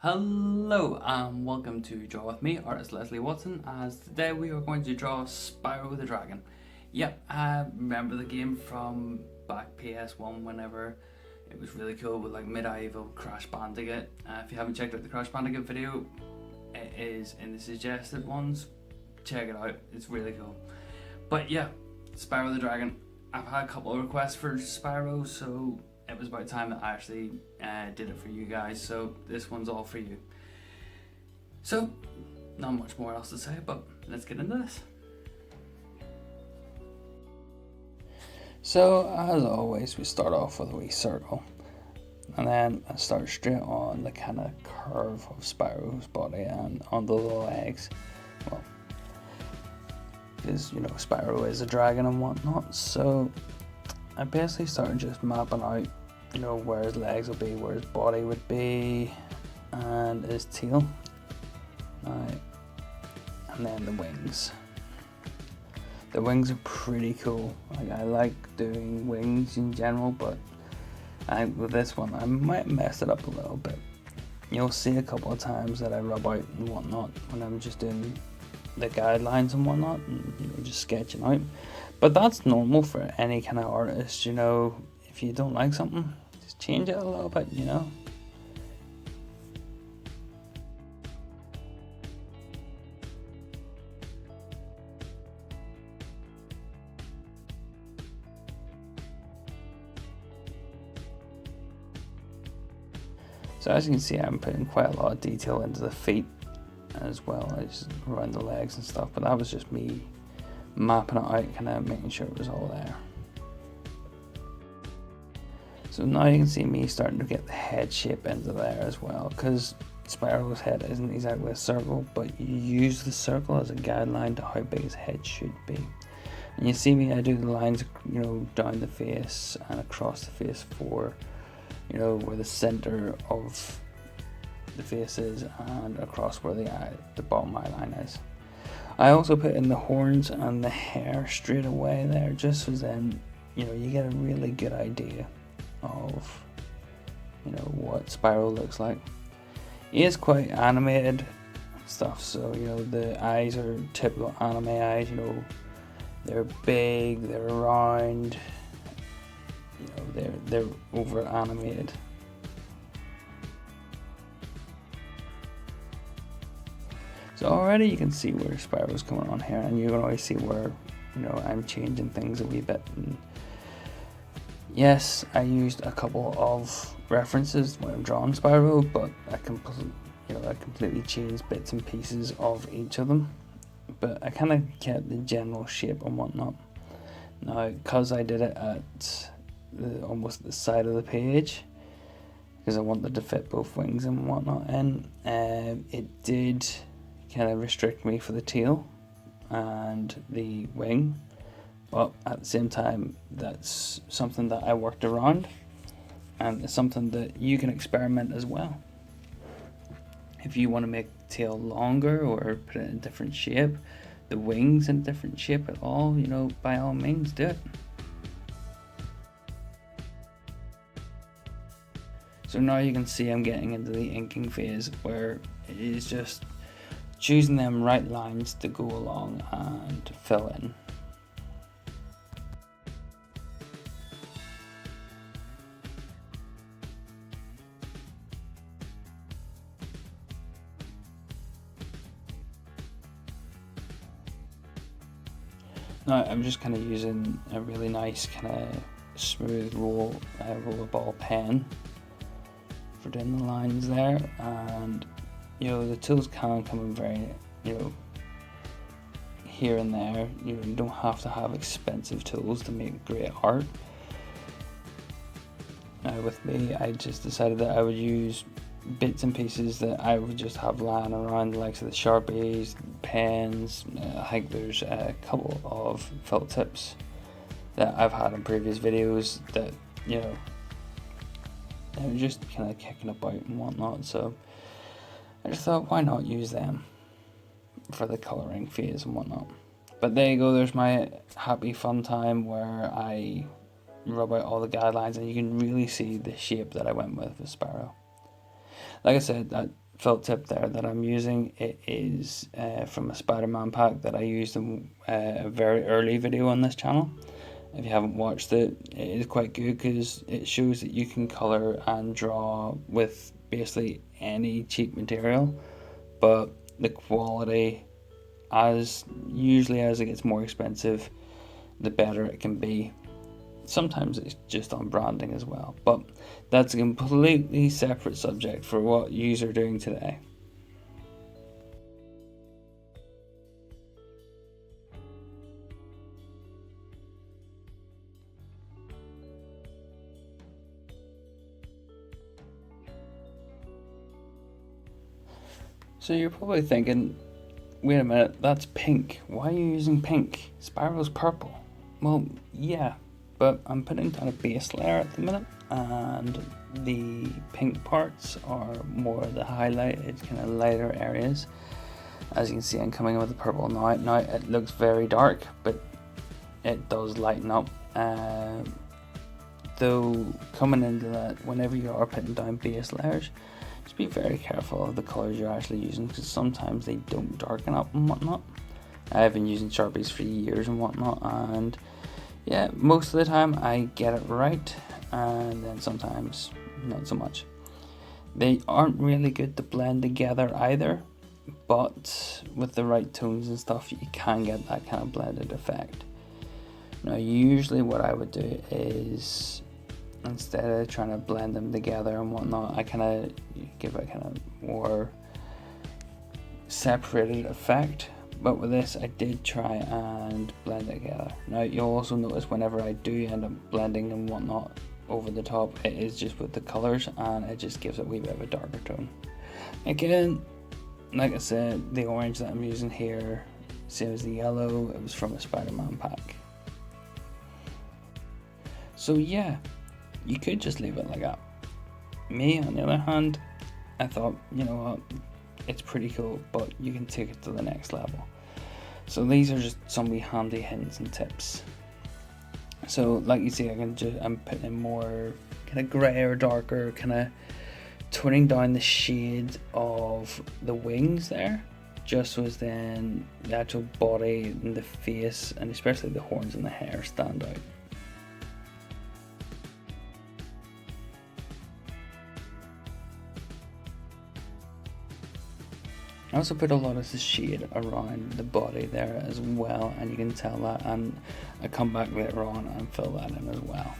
Hello and welcome to Draw With Me, artist Leslie Watson, as today we are going to draw Spyro the Dragon. Yep, I remember the game from back PS1 whenever it was really cool with like medieval Crash Bandicoot. If you haven't checked out the Crash Bandicoot video, it is in the suggested ones. Check it out, it's really cool. But yeah, Spyro the Dragon. I've had a couple of requests for Spyro, so it was about time that I actually did it for you guys, so this one's all for you. So, not much more else to say, but let's get into this. So, as always, we start off with a wee circle, and then I start straight on the kind of curve of Spyro's body and onto the legs. Well, because, Spyro is a dragon and whatnot, so I basically started just mapping out, where his legs would be, where his body would be, and his tail. And then the wings. The wings are pretty cool. I like doing wings in general, but with this one, I might mess it up a little bit. You'll see a couple of times that I rub out and whatnot when I'm just doing the guidelines and whatnot, and just sketching out. But that's normal for any kind of artist, if you don't like something, just change it a little bit, So as you can see, I'm putting quite a lot of detail into the feet as well as around the legs and stuff, but that was just me mapping it out, kind of making sure it was all there. So now you can see me starting to get the head shape into there as well, because Spyro's head isn't exactly a circle, but you use the circle as a guideline to how big his head should be. And you see me, I do the lines, down the face and across the face for, where the center of the face is, and across where the bottom eye line is. I also put in the horns and the hair straight away there, just so then, you get a really good idea of, what Spyro looks like. He is quite animated stuff, so, the eyes are typical anime eyes, they're big, they're round, they're over animated. So already you can see where Spyro's coming on here, and you can always see where, I'm changing things a wee bit. And yes, I used a couple of references when I'm drawing Spyro, but I completely changed bits and pieces of each of them. But I kind of kept the general shape and whatnot. Now, because I did it at almost the side of the page, because I wanted to fit both wings and whatnot in, it did kind of restrict me for the tail and the wing, but at the same time, that's something that I worked around, and it's something that you can experiment as well. If you want to make the tail longer or put it in a different shape, the wings in a different shape at all, by all means do it. So now you can see I'm getting into the inking phase, where it is just choosing them right lines to go along and fill in. Now I'm just kind of using a really nice kind of smooth rollerball pen for doing the lines there, and the tools can come in very, here and there. You don't have to have expensive tools to make great art. With me, I just decided that I would use bits and pieces that I would just have lying around, the likes of the Sharpies, pens. I think there's a couple of felt tips that I've had in previous videos that, they're just kind of kicking about and whatnot, so I just thought, why not use them for the colouring phase and whatnot. But there you go, there's my happy fun time where I rub out all the guidelines, and you can really see the shape that I went with Spyro. Like I said, that felt tip there that I'm using, it is from a Spider-Man pack that I used in a very early video on this channel. If you haven't watched it, it is quite good because it shows that you can colour and draw with basically any cheap material, but the quality, as usually as it gets more expensive, the better it can be. Sometimes it's just on branding as well, but that's a completely separate subject for what you are doing today. So you're probably thinking, wait a minute, that's pink. Why are you using pink? Spyro's purple. Well, yeah, but I'm putting down a base layer at the minute, and the pink parts are more the highlighted, kind of lighter areas. As you can see, I'm coming in with the purple now. Now it looks very dark, but it does lighten up. Though coming into that, whenever you are putting down base layers, just be very careful of the colours you're actually using, because sometimes they don't darken up and whatnot. I've been using Sharpies for years and whatnot, and yeah, most of the time I get it right, and then sometimes not so much. They aren't really good to blend together either, but with the right tones and stuff, you can get that kind of blended effect. Now, usually what I would do is, instead of trying to blend them together and whatnot, I kind of give it kind of more separated effect. But with this, I did try and blend it together. Now, you'll also notice whenever I do end up blending and whatnot over the top, it is just with the colours, and it just gives it a wee bit of a darker tone. Again, like I said, the orange that I'm using here, same as the yellow, it was from a Spider-Man pack. So yeah, you could just leave it like that. Me, on the other hand, I thought, you know what, it's pretty cool, but you can take it to the next level. So these are just some wee handy hints and tips. So like you see, I'm putting in more kind of grey or darker, kind of toning down the shade of the wings there, just so as then the actual body and the face, and especially the horns and the hair, stand out. I also put a lot of the shade around the body there as well, and you can tell that, and I come back later on and fill that in as well.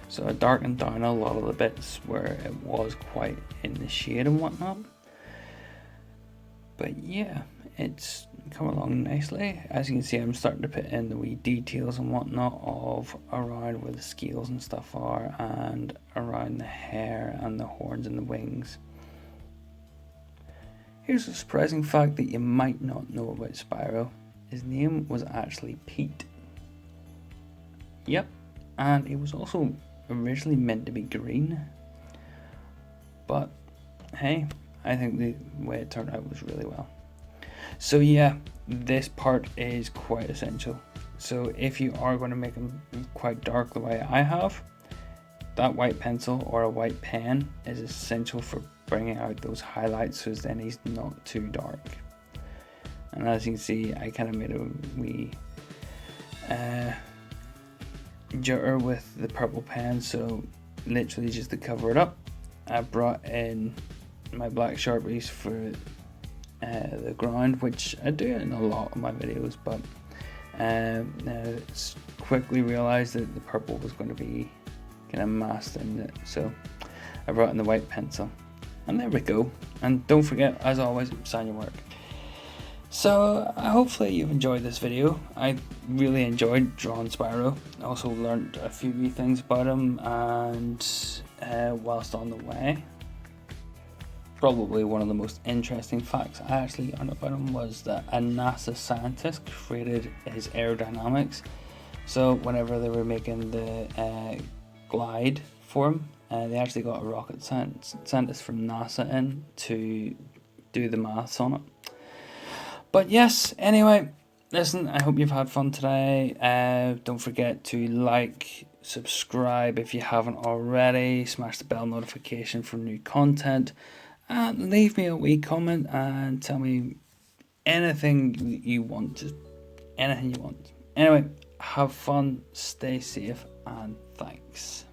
So I darkened down a lot of the bits where it was quite in the shade and whatnot. But yeah, it's come along nicely. As you can see, I'm starting to put in the wee details and whatnot of around where the scales and stuff are, and around the hair and the horns and the wings. Here's a surprising fact that you might not know about Spyro. His name was actually Pete. Yep, and he was also originally meant to be green, but hey, I think the way it turned out was really well. So yeah, this part is quite essential. So if you are going to make them quite dark the way I have, that white pencil or a white pen is essential for bringing out those highlights, so then he's not too dark. And as you can see, I kind of made a wee jitter with the purple pen, so literally just to cover it up, I brought in my black Sharpies for the ground, which I do in a lot of my videos, but quickly realised that the purple was going to be kind of masked in it, so I brought in the white pencil, and there we go. And don't forget, as always, sign your work. So hopefully you've enjoyed this video. I really enjoyed drawing Spyro. I also learned a few wee things about him, and whilst on the way, probably one of the most interesting facts I actually learned about him was that a NASA scientist created his aerodynamics. So whenever they were making the glide for him, they actually got a rocket scientist from NASA in to do the maths on it. But yes, anyway, listen, I hope you've had fun today. Don't forget to like, subscribe if you haven't already, smash the bell notification for new content, and leave me a wee comment and tell me anything you want. Just anything you want. Anyway, have fun, stay safe, and thanks.